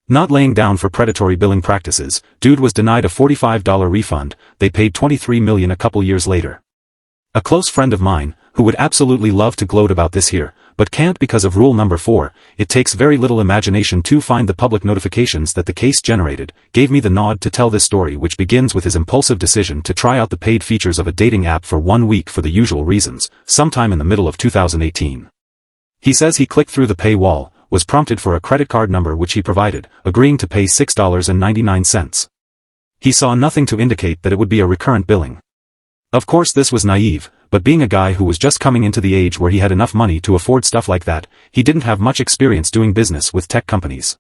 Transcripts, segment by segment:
Not laying down for predatory billing practices, dude was denied a $45 refund. They paid $23 million a couple years later. A close friend of mine, who would absolutely love to gloat about this here, but can't because of rule number 4, it takes very little imagination to find the public notifications that the case generated, gave me the nod to tell this story, which begins with his impulsive decision to try out the paid features of a dating app for 1 week for the usual reasons, sometime in the middle of 2018. He says he clicked through the paywall, was prompted for a credit card number which he provided, agreeing to pay $6.99. He saw nothing to indicate that it would be a recurrent billing. Of course this was naive, but being a guy who was just coming into the age where he had enough money to afford stuff like that, he didn't have much experience doing business with tech companies.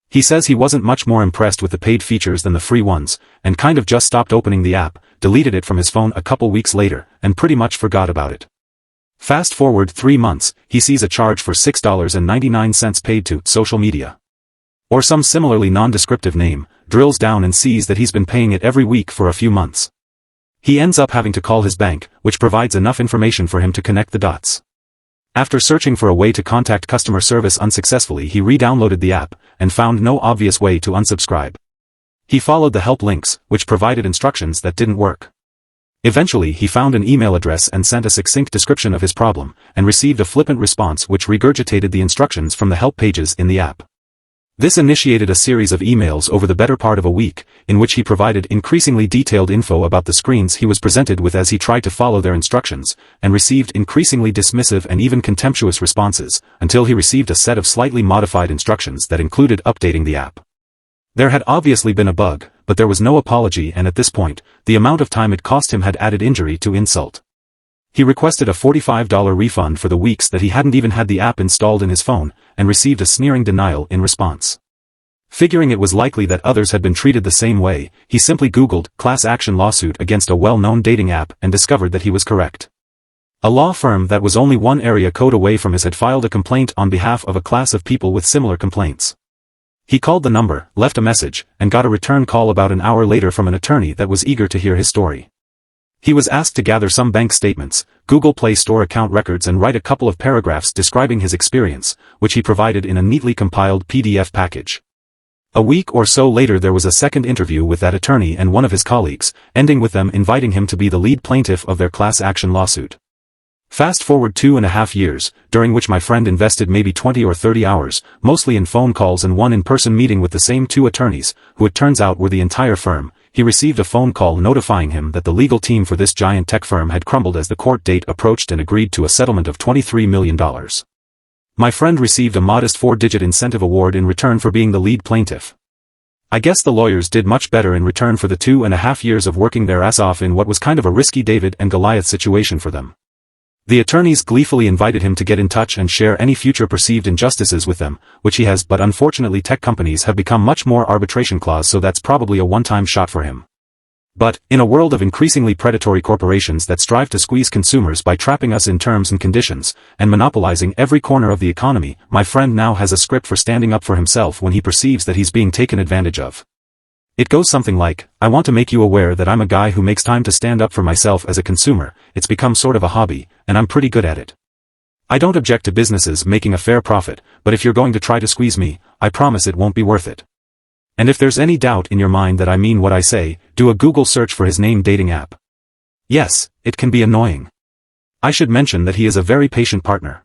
He says he wasn't much more impressed with the paid features than the free ones, and kind of just stopped opening the app, deleted it from his phone a couple weeks later, and pretty much forgot about it. Fast forward 3 months, he sees a charge for $6.99 paid to social media, or some similarly nondescriptive name, drills down and sees that he's been paying it every week for a few months. He ends up having to call his bank, which provides enough information for him to connect the dots. After searching for a way to contact customer service unsuccessfully, he re-downloaded the app, and found no obvious way to unsubscribe. He followed the help links, which provided instructions that didn't work. Eventually he found an email address and sent a succinct description of his problem, and received a flippant response which regurgitated the instructions from the help pages in the app. This initiated a series of emails over the better part of a week, in which he provided increasingly detailed info about the screens he was presented with as he tried to follow their instructions, and received increasingly dismissive and even contemptuous responses, until he received a set of slightly modified instructions that included updating the app. There had obviously been a bug, but there was no apology, and at this point, the amount of time it cost him had added injury to insult. He requested a $45 refund for the weeks that he hadn't even had the app installed in his phone, and received a sneering denial in response. Figuring it was likely that others had been treated the same way, he simply Googled class action lawsuit against a well-known dating app and discovered that he was correct. A law firm that was only one area code away from his had filed a complaint on behalf of a class of people with similar complaints. He called the number, left a message, and got a return call about an hour later from an attorney that was eager to hear his story. He was asked to gather some bank statements, Google Play Store account records, and write a couple of paragraphs describing his experience, which he provided in a neatly compiled PDF package. A week or so later there was a second interview with that attorney and one of his colleagues, ending with them inviting him to be the lead plaintiff of their class action lawsuit. Fast forward 2.5 years, during which my friend invested maybe 20 or 30 hours, mostly in phone calls and one in-person meeting with the same 2 attorneys, who it turns out were the entire firm. He received a phone call notifying him that the legal team for this giant tech firm had crumbled as the court date approached and agreed to a settlement of $23 million. My friend received a modest 4-digit incentive award in return for being the lead plaintiff. I guess the lawyers did much better in return for the 2.5 years of working their ass off in what was kind of a risky David and Goliath situation for them. The attorneys gleefully invited him to get in touch and share any future perceived injustices with them, which he has, but unfortunately tech companies have become much more arbitration clause, so that's probably a one-time shot for him. But, in a world of increasingly predatory corporations that strive to squeeze consumers by trapping us in terms and conditions, and monopolizing every corner of the economy, my friend now has a script for standing up for himself when he perceives that he's being taken advantage of. It goes something like, I want to make you aware that I'm a guy who makes time to stand up for myself as a consumer. It's become sort of a hobby, and I'm pretty good at it. I don't object to businesses making a fair profit, but if you're going to try to squeeze me, I promise it won't be worth it. And if there's any doubt in your mind that I mean what I say, do a Google search for his name dating app. Yes, it can be annoying. I should mention that he is a very patient partner.